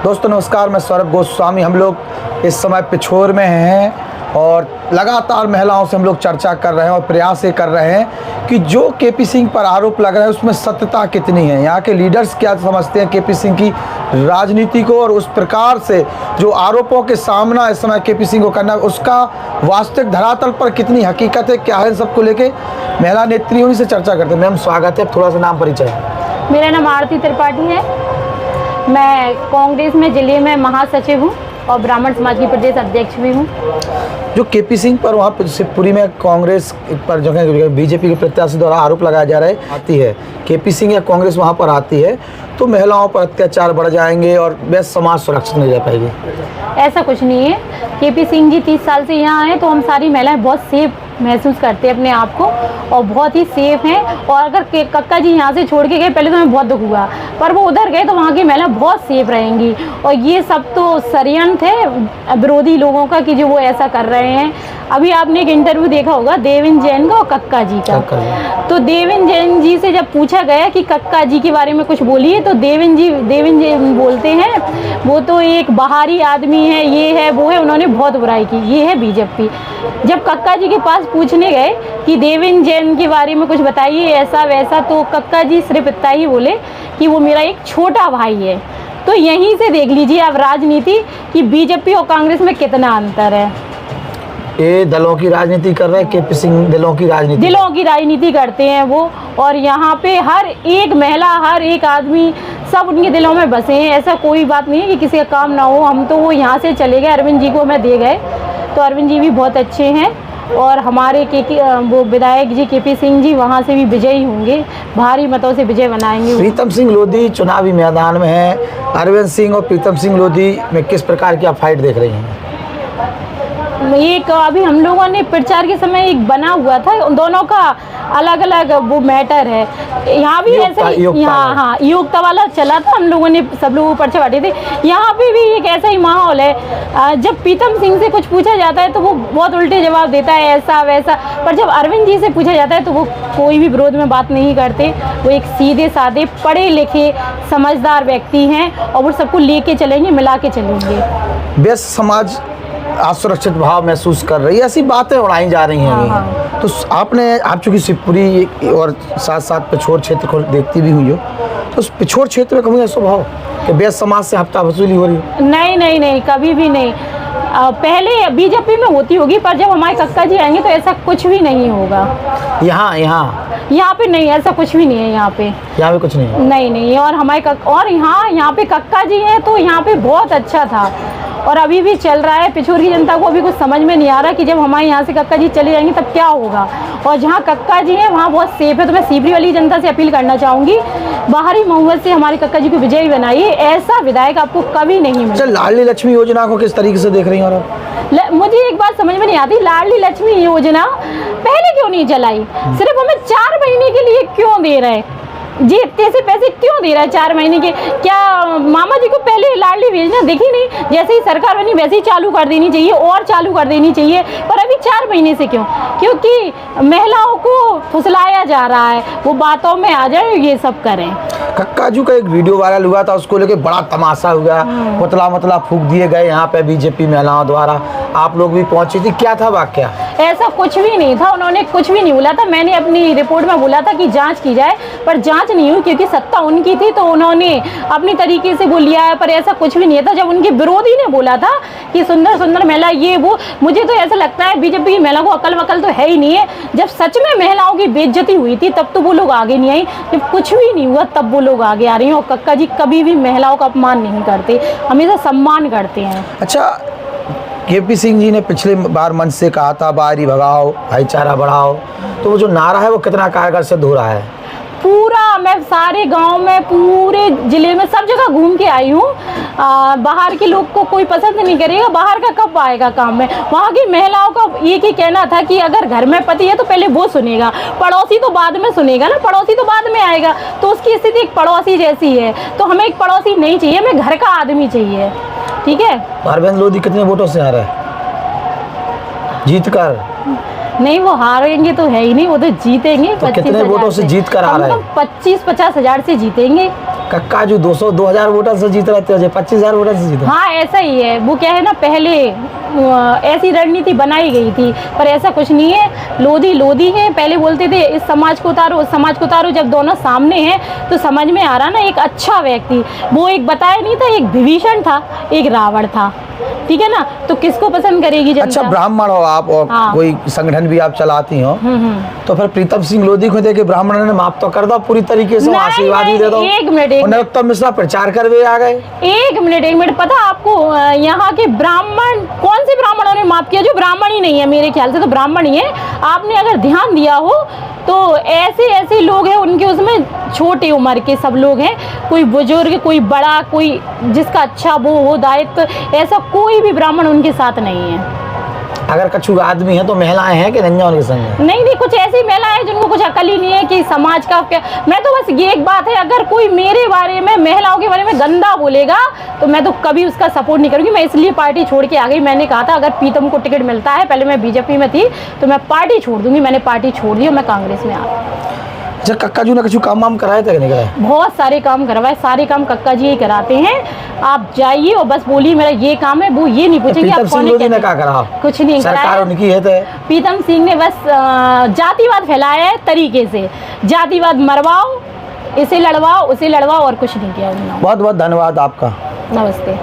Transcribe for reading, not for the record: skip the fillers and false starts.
दोस्तों नमस्कार, मैं सौरभ गोस्वामी। हम लोग इस समय पिछोर में हैं और लगातार महिलाओं से हम लोग चर्चा कर रहे हैं और प्रयास ये कर रहे हैं कि जो केपी सिंह पर आरोप लग रहे हैं उसमें सत्यता कितनी है, यहाँ के लीडर्स क्या समझते हैं केपी सिंह की राजनीति को, और उस प्रकार से जो आरोपों के सामना इस समय केपी सिंह को करना उसका वास्तविक धरातल पर कितनी हकीकत है, क्या है, सबको लेके महिला नेत्रियों से चर्चा करते हैं। मैम स्वागत है, थोड़ा सा नाम परिचय। मेरा नाम आरती त्रिपाठी है। मैं कांग्रेस में जिले में महासचिव हूँ और ब्राह्मण समाज की प्रदेश अध्यक्ष भी हूँ। जो केपी सिंह पर वहाँ पर शिवपुरी में कांग्रेस पर जो है बीजेपी के प्रत्याशी द्वारा आरोप लगाया जा रहा है, आती है केपी सिंह या कांग्रेस वहाँ पर आती है तो महिलाओं पर अत्याचार बढ़ जाएंगे और वैसे समाज सुरक्षित नहीं रह पाएगी। ऐसा कुछ नहीं है। केपी सिंह जी 30 साल से यहाँ आए तो हम सारी महिलाएं बहुत सेफ महसूस करते हैं अपने आप को और बहुत ही सेफ हैं। और अगर कक्का जी यहाँ से छोड़ के गए पहले तो हमें बहुत दुख हुआ, पर वो उधर गए तो वहाँ की महिलाएं बहुत सेफ रहेंगी। और ये सब तो षड्यंत्र है विरोधी लोगों का कि जो वो ऐसा कर रहे हैं। अभी आपने एक इंटरव्यू देखा होगा देवेंद्र जैन का और कक्का जी का, तो देवेंद्र जैन जी से जब पूछा गया कि कक्का जी के बारे में कुछ बोलिए तो देवेंद्र जैन बोलते हैं वो तो एक बाहरी आदमी है, ये है वो है, उन्होंने बहुत बुराई की, ये है बीजेपी। जब कक्का जी के पास पूछने गए कि देवेंद्र जैन के बारे में कुछ बताइए ऐसा वैसा, तो कक्का जी सिर्फ इतना ही बोले कि वो मेरा एक छोटा भाई है। तो यहीं से देख लीजिए आप राजनीति कि बीजेपी और कांग्रेस में कितना अंतर है। ये दलों की राजनीति कर रहे हैं, केपी सिंह दिलों की राजनीति करते हैं वो। और यहाँ पे हर एक महिला हर एक आदमी सब उनके दिलों में बसे हैं। ऐसा कोई बात नहीं है कि किसी का काम ना हो। हम तो वो यहाँ से चले गए, अरविंद जी को हमें दे गए, तो अरविंद जी भी बहुत अच्छे हैं और हमारे वो विधायक जी केपी सिंह जी वहाँ से भी विजयी होंगे, भारी मतों से विजय बनाएंगे। प्रीतम सिंह लोधी चुनावी मैदान में है, अरविंद सिंह और प्रीतम सिंह लोधी में किस प्रकार की आप फाइट देख रही हैं? एक अभी हम लोगों ने प्रचार के समय एक बना हुआ था, उन दोनों का अलग अलग वो मैटर है। यहाँ भी ऐसा यहाँ हाँ योग्यता वाला चला था, हम लोगों ने सब लोग पर्चे बांटे थे। यहाँ पे भी एक ऐसा ही माहौल है। जब प्रीतम सिंह से कुछ पूछा जाता है तो वो बहुत उल्टे जवाब देता है ऐसा वैसा, पर जब अरविंद जी से पूछा जाता है तो वो कोई भी विरोध में बात नहीं करते। वो एक सीधे साधे पढ़े लिखे समझदार व्यक्ति हैं और वो सबको लेके चलेंगे, मिला के चलेंगे। व्यस्त समाज असुरक्षित भाव महसूस कर रही है, ऐसी बातें उड़ाई जा रही हैं। तो आप चूँकि शिवपुरी और साथ साथ पिछोर क्षेत्र को देखती भी हुई हो, तो उस पिछोर क्षेत्र में कभी ऐसा भाव कि व्यस्त समाज से हफ्ता वसूली हो रही है? नहीं, कभी भी नहीं। पहले बीजेपी में होती होगी, पर जब हमारे कक्का जी आएंगे तो ऐसा कुछ भी नहीं होगा। यहाँ पे नहीं, ऐसा कुछ भी नहीं है। यहाँ पे कुछ नहीं। और हमारे और यहाँ पे कक्का जी हैं तो यहाँ पे बहुत अच्छा था और अभी भी चल रहा है। पिछोर की जनता को अभी कुछ समझ में नहीं आ रहा कि जब हमारे यहाँ से कक्का जी चले जाएंगे तब क्या होगा। और जहाँ कक्का जी हैं वहाँ बहुत सेफ है। तो मैं सीवरी वाली जनता से अपील करना चाहूँगी, बाहरी महुवत से हमारे कक्का जी को विजयी बनाइए। ऐसा विधायक आपको कभी नहीं मिलेगा। लाडली लक्ष्मी योजना को किस तरीके से देख रही हैं आप? मुझे एक बात समझ में नहीं आती, लाडली लक्ष्मी योजना पहले क्यों नहीं चलाई? सिर्फ हमें 4 महीने के लिए क्यों दे रहे हैं जी? इतने से पैसे क्यों दे रहा है 4 महीने के? क्या मामा जी को पहले लाडली योजना देखी नहीं? जैसे ही सरकार बनी वैसे ही चालू कर देनी चाहिए और चालू कर देनी चाहिए, पर अभी 4 महीने से क्यों? क्योंकि महिलाओं को फुसलाया जा रहा है, वो बातों में आ जाए ये सब करें। कक्का जी का एक वीडियो वायरल हुआ था, उसको लेके बड़ा तमाशा हुआ, मतला फूंक दिए गए यहाँ पे बीजेपी महिलाओं द्वारा, आप लोग भी पहुंची थी, क्या था वाकया? ऐसा कुछ भी नहीं था, उन्होंने कुछ भी नहीं बोला था। मैंने अपनी रिपोर्ट में बोला था कि जांच की जाए, पर जांच नहीं हुई क्योंकि सत्ता उनकी थी तो उन्होंने अपनी तरीके से वो लिया है, पर ऐसा कुछ भी नहीं था। जब उनके विरोधी ने बोला था कि सुंदर सुंदर महिला ये वो, मुझे तो ऐसा लगता है बीजेपी की महिला को अकल वकल तो है ही नहीं है। जब सच में महिलाओं की बेइज्जती हुई थी तब तो वो लोग आगे नहीं आई, जब कुछ भी नहीं हुआ तब वो लोग आगे आ रही हैं। और कक्का जी कभी भी महिलाओं का अपमान नहीं करते, हमेशा सम्मान करते हैं। अच्छा, केपी सिंह जी ने पिछले बार मंच से कहा था बाहरी भगाओ भाईचारा बढ़ाओ, तो वो जो नारा है वो कितना कारगर सिद्ध हो रहा है? पूरा मैं सारे गांव में पूरे ज़िले में सब जगह घूम के आई हूँ। बाहर के लोग को कोई पसंद नहीं करेगा, बाहर का कब आएगा काम में। वहाँ की महिलाओं का एक ही कहना था कि अगर घर में पति है तो पहले वो सुनेगा, पड़ोसी तो बाद में सुनेगा ना, पड़ोसी तो बाद में आएगा। तो उसकी स्थिति एक पड़ोसी जैसी है, तो हमें एक पड़ोसी नहीं चाहिए, हमें घर का आदमी चाहिए। ठीक है। अरविंद लोधी कितने वोटों से आ रहा है जीत कर? नहीं, वो हारेंगे तो है ही नहीं, वो तो जीतेंगे। तो कितने वोटों से जीत कर आ रहा है? 25-50 हज़ार से जीतेंगे। कक्का जो 2000 वोटर से जीत रहे थे, 25,000 वोटर से जीते। हाँ ऐसा ही है, वो क्या है ना, पहले ऐसी रणनीति बनाई गई थी, पर ऐसा कुछ नहीं है। लोधी लोधी है, पहले बोलते थे इस समाज को उतारो उस समाज को उतारो, जब दोनों सामने हैं तो समझ में आ रहा ना एक अच्छा व्यक्ति, वो एक बताया नहीं था, एक विभीषण था एक रावण था, ठीक है ना, तो किसको पसंद करेगी जनता। अच्छा, ब्राह्मण हो आप और हाँ। कोई संगठन भी आप चलाती हो, तो फिर प्रीतम सिंह लोधी को देखे ब्राह्मणों ने माफ तो कर दो पूरी तरीके से, नहीं, आशीर्वाद ही दे दो। एक मिनट, एक नरोत्तम मिश्रा प्रचार कर वे आ गए। एक मिनट पता आपको, यहाँ के ब्राह्मण, कौन से ब्राह्मणों ने माफ किया? जो ब्राह्मण ही नहीं है, मेरे ख्याल से तो ब्राह्मण ही है। आपने अगर ध्यान दिया हो तो ऐसे ऐसे लोग हैं उनके, उसमें छोटे उम्र के सब लोग हैं, कोई बुजुर्ग कोई बड़ा, कोई जिसका अच्छा वो हो दायित्व, ऐसा कोई भी ब्राह्मण उनके साथ नहीं है। अगर कछु आदमी है तो महिलाएं हैं कि रंजा उनके संग? नहीं, कुछ ऐसी महिलाएं हैं जिनको कुछ अकल ही नहीं है कि समाज का क्या। मैं तो बस ये एक बात है, अगर कोई मेरे बारे में, महिलाओं के बारे में गंदा बोलेगा तो मैं तो कभी उसका सपोर्ट नहीं करूंगी। मैं इसलिए पार्टी छोड़ के आ गई। मैंने कहा था अगर प्रीतम को टिकट मिलता है, पहले मैं बीजेपी में थी, तो मैं पार्टी छोड़ दूंगी। मैंने पार्टी छोड़ दी और मैं कांग्रेस में आ गई। अच्छा, कक्का जी ने कछु काम वाम कराए थे कि नहीं कराए? बहुत सारे काम करवाए, सारे काम कक्का जी ही कराते हैं। आप जाइए और बस बोलिए मेरा ये काम है, वो ये नहीं पूछेंगे प्रीतम आप सिंह कौन लोधी है, ने क्या करा? कुछ नहीं सरकार कराया। उनकी है तो प्रीतम सिंह ने बस जातिवाद फैलाया है तरीके से, जातिवाद मरवाओ, इसे लड़वाओ उसे लड़वाओ, और कुछ नहीं किया उन्होंने। बहुत बहुत धन्यवाद आपका। नमस्ते।